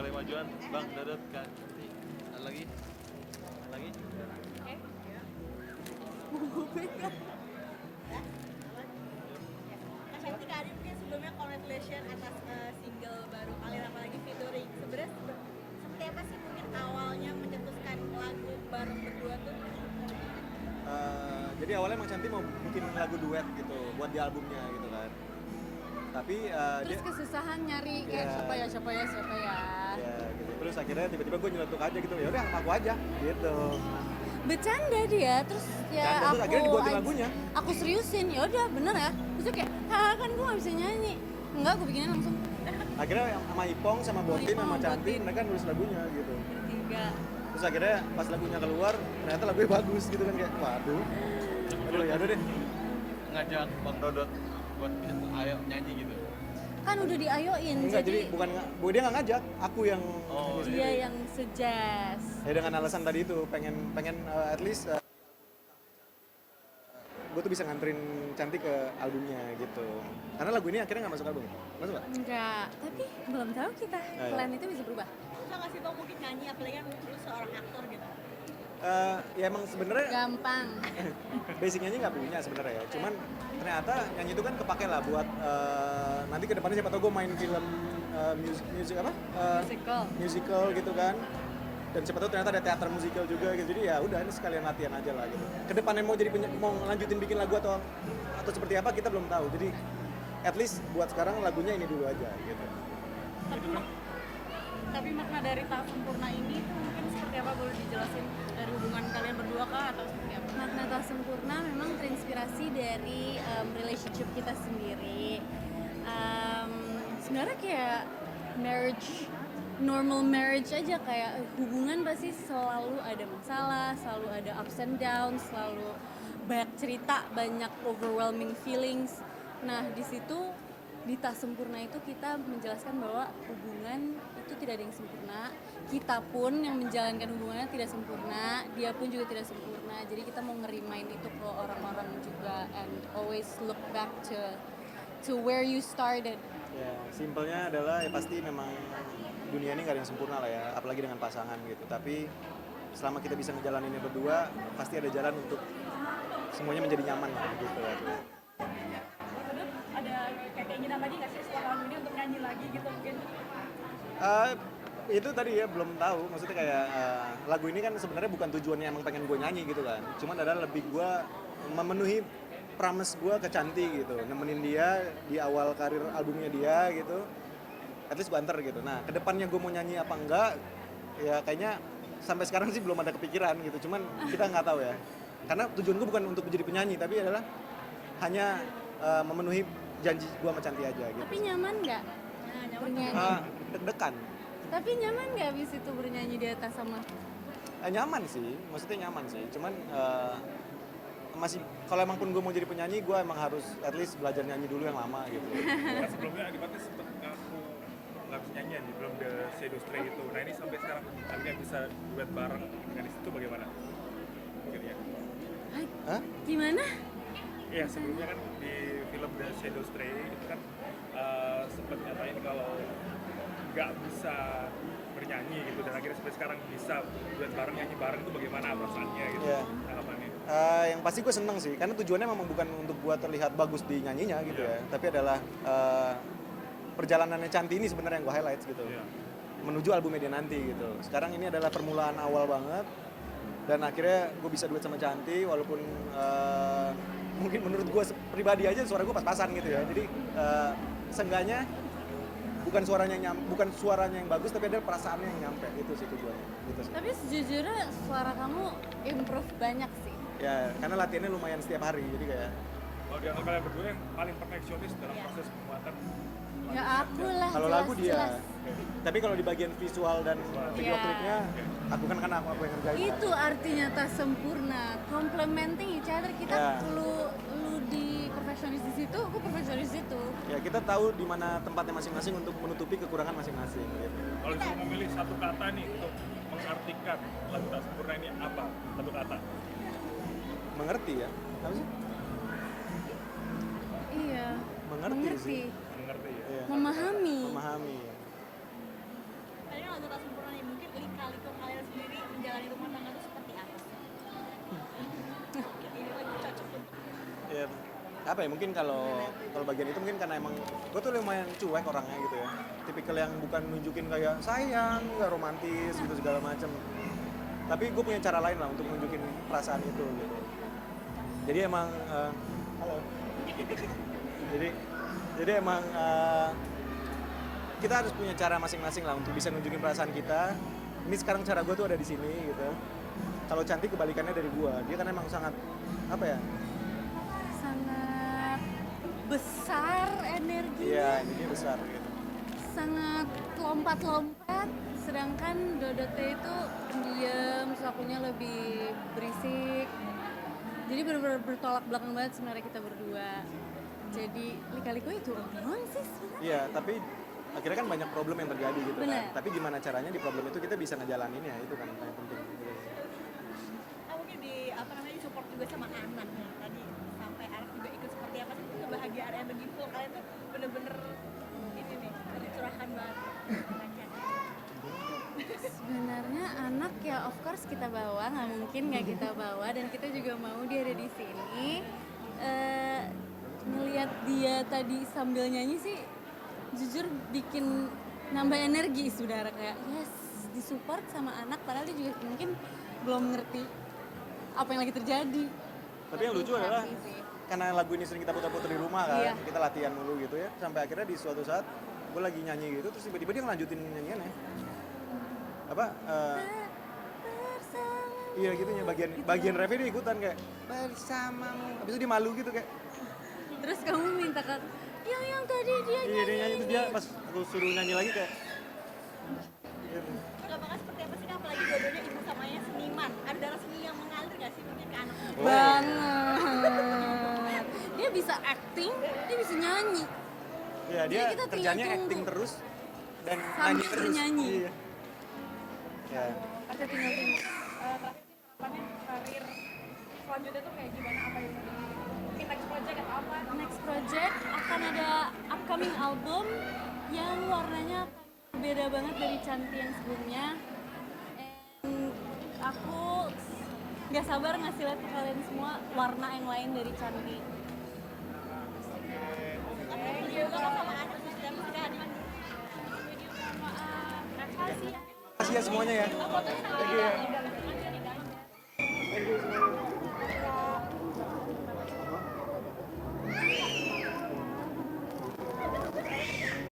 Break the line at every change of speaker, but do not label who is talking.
kali majuan, Bang Dodot kan. Ada lagi?
Kak Shanti, Kak Adi mungkin sebelumnya congratulations atas single baru kalian, apalagi featuring. Sebenarnya seperti apa sih mungkin awalnya mencetuskan lagu bareng berdua tuh?
Jadi awalnya emang Cantik mau bikin lagu duet gitu buat di albumnya gitu kan. Tapi
Terus kesusahan nyari kayak
Iya.
siapa ya.
ya gitu. Terus akhirnya tiba-tiba gue nyeletuk aja gitu. Ya udah sama aku aja gitu.
Bercanda dia, terus ya
Bercanda, terus akhirnya dibuatin lagunya.
Aku seriusin, ya udah bener ya. Terus dia kayak, kan gue gak bisa nyanyi. Enggak, gue bikinin langsung
Akhirnya sama Ipong sama Botin
Ipong,
sama Cantik
Botin.
mereka nulis lagunya gitu.
bertiga.
Terus akhirnya pas lagunya keluar ternyata lagunya bagus gitu kan kayak waduh. Aduh ya udah deh.
Ngajak Bang Dodot buat ayo nyanyi gitu.
Kan udah diayoin,
Enggak, jadi bukan dia nggak ngajak, aku yang
Oh,
ini
dia
sendiri.
yang suggest.
Ya dengan alasan tadi itu pengen at least gue tuh bisa nganterin Cantik ke albumnya gitu. Karena lagu ini akhirnya nggak masuk album. Masuk nggak?
Enggak, tapi belum tahu kita.
iya.
Plan itu bisa berubah.
Susah nggak sih Bang mungkin nyanyi, apalagi kan lu seorang aktor gitu?
Ya emang sebenarnya
Gampang.
basic nyanyi nggak punya sebenarnya ya. Cuman ternyata nyanyi itu kan kepake lah buat nanti ke depannya siapa tau gue main film music apa?
Musical.
Musical gitu kan. Dan siapa tahu ternyata ada teater musikal juga gitu. Jadi ya udah ini sekalian latihan aja lah gitu. Kedepannya mau lanjutin bikin lagu atau seperti apa kita belum tahu. Jadi at least buat sekarang lagunya ini dulu aja gitu.
Tapi makna dari tak sempurna ini tuh mungkin seperti apa, boleh dijelasin dari hubungan kalian berdua kah atau seperti apa?
Makna tak sempurna memang terinspirasi dari relationship kita sendiri. Sebenarnya kayak normal marriage aja, kayak hubungan pasti selalu ada masalah, selalu ada ups and downs, selalu banyak cerita, banyak overwhelming feelings. Nah di situ di tak sempurna itu kita menjelaskan bahwa hubungan itu tidak ada yang sempurna. Kita pun yang menjalankan hubungannya tidak sempurna, dia pun juga tidak sempurna. Jadi kita mau ngerimain itu ke orang-orang juga, and always look back to where you started.
Ya, simpelnya adalah ya pasti memang dunia ini nggak ada yang sempurna lah ya, apalagi dengan pasangan gitu. Tapi selama kita bisa ngejalaninnya berdua, pasti ada jalan untuk semuanya menjadi nyaman lah gitu.
Ada kayak keinginan lagi nggak sih setelah lagu ini untuk nyanyi lagi gitu mungkin?
Itu tadi ya belum tahu, maksudnya kayak lagu ini kan sebenarnya bukan tujuannya emang pengen gue nyanyi gitu kan. Cuman adalah lebih gue memenuhi promise gue ke Cantik gitu, nemenin dia di awal karir albumnya dia gitu. At least gue anter gitu. Nah, kedepannya gue mau nyanyi apa enggak, ya kayaknya sampai sekarang sih belum ada kepikiran gitu. Cuman kita nggak tahu ya. Karena tujuan gue bukan untuk menjadi penyanyi, tapi adalah hanya memenuhi janji gue sama Cantik aja gitu.
Tapi nyaman nggak bernyanyi?
Deg-degan.
Tapi nyaman nggak abis itu bernyanyi di atas sama?
Nyaman sih, maksudnya nyaman sih. Cuman masih kalau emang pun gue mau jadi penyanyi, gue emang harus at least belajar nyanyi dulu yang lama gitu.
Kan sebelumnya Adipati sempat ngaku nggak bisa nyanyian di belum The Shadow Stray itu. Nah ini sampai sekarang akhirnya bisa duet bareng dengan itu bagaimana? Mungkin ya.
Hah?
Gimana?
Iya sebelumnya kan di film The Shadow Stray itu kan sempat nyatain kalau nggak bisa bernyanyi gitu, dan akhirnya sampai sekarang bisa duet bareng, nyanyi bareng, itu bagaimana perasaannya gitu,
Iya.
tanggapannya?
Yang pasti gue seneng sih, karena tujuannya memang bukan untuk buat terlihat bagus di nyanyinya gitu ya, tapi adalah perjalanannya Cantik ini sebenarnya yang gue highlight gitu, menuju albumnya dia nanti gitu. Sekarang ini adalah permulaan awal banget, dan akhirnya gue bisa duet sama Cantik, walaupun mungkin menurut gue pribadi aja suara gue pas-pasan gitu ya, jadi seenggaknya bukan suaranya yang bagus, tapi ada perasaannya yang nyampe, itu sih tujuannya gitu sih.
Tapi sejujurnya suara kamu improve banyak sih.
Ya karena latihannya lumayan setiap hari, jadi kayak
Kalau di antara kalian berdua yang paling perfeksionis dalam proses pembuatan
Ya aku lah.
kalau lagu dia.
jelas.
Tapi kalau di bagian visual dan video
Iya.
klipnya, aku kan aku yang ngerjain.
Itu artinya tak sempurna. Complementing each other. Kita
Ya.
lu di perfeksionis di situ, aku perfeksionis di situ.
Ya kita tahu di mana tempatnya masing-masing untuk menutupi kekurangan masing-masing. Gitu.
Kalau disuruh memilih satu kata nih untuk mengartikan lagu tak sempurna ini apa? Satu kata.
Mengerti ya? Apa sih?
Iya.
Mengerti sih.
Mengerti ya.
Iya.
Memahami.
Memahami.
Tadi kan lagu Tak Sempurna nih, mungkin lika-liku kalian sendiri menjalani rumah tangga itu seperti apa sih? Ini lagi cocok untuk
Ya, apa ya, mungkin kalau bagian itu mungkin karena emang gue tuh lumayan cuek orangnya gitu ya, tipikal yang bukan nunjukin kayak sayang, nggak romantis gitu segala macem, tapi gue punya cara lain lah untuk nunjukin perasaan itu gitu. Jadi emang halo jadi emang kita harus punya cara masing-masing lah untuk bisa nunjukin perasaan kita. Ini sekarang cara gue tuh ada di sini gitu. Kalau Cantik kebalikannya dari gue, dia kan emang sangat apa ya,
Sangat besar energinya,
iya ini besar gitu.
sangat lompat-lompat, sedangkan Dodotnya itu pendiam, terus akunya lebih berisik. Jadi benar-benar bertolak belakang banget sebenarnya kita berdua. Jadi lika-liku itu doang sih sebenarnya.
Iya, tapi akhirnya kan banyak problem yang terjadi gitu
Bener.
kan. Tapi gimana caranya di problem itu kita bisa ngejalanin ya, itu kan yang penting. Gitu.
mungkin di apa namanya support juga sama anak nih tadi sampai anak juga ikut seperti apa sih kebahagiaan yang begitu kalian tuh bener-bener ini nih tadi curahan banget anaknya.
Sebenarnya anak ya of course kita bawa, nggak mungkin nggak kita bawa, dan kita juga mau dia ada di sini. Ngelihat dia tadi sambil nyanyi sih jujur bikin nambah energi saudara, kayak yes disupport sama anak padahal dia juga mungkin belum ngerti apa yang lagi terjadi.
Tapi yang lucu adalah karena lagu ini sering kita putar-putar di rumah kan,
Iya.
kita latihan mulu gitu ya, sampai akhirnya di suatu saat gue lagi nyanyi gitu, terus tiba-tiba dia ngelanjutin nyanyiannya. Apa? Iya gitu ya, bagian refnya dia ikutan kayak bersamamu. Habis itu dia malu gitu kayak.
Terus kamu minta kan yang tadi dia
Iya dia nyanyi itu dia pas aku suruh nyanyi lagi kayak.
Perkembangan seperti apa sih Kak? Apalagi dua-duanya ibu samanya seniman, ada darah seni yang mengalir gak sih mungkin ke anak?
banget. Dia bisa acting, dia bisa nyanyi.
Iya dia
Jadi kita tinggal
kerjanya
tunggu.
acting terus dan
Sambil
nyanyi terus.
bernyanyi.
Iya. Ya.
Kita tinggal tunggu.
Terakhir sih harapannya karir selanjutnya tuh kayak gimana, apa yang mungkin next project atau apa?
Next project akan ada upcoming album yang warnanya akan berbeda banget dari Cantik yang sebelumnya. And aku nggak sabar ngasih lihat ke kalian semua warna yang lain dari Cantik.
Thank you Kak sama anak dan sekali.
Makasih.
Kasih ya semuanya ya. Thank you ya.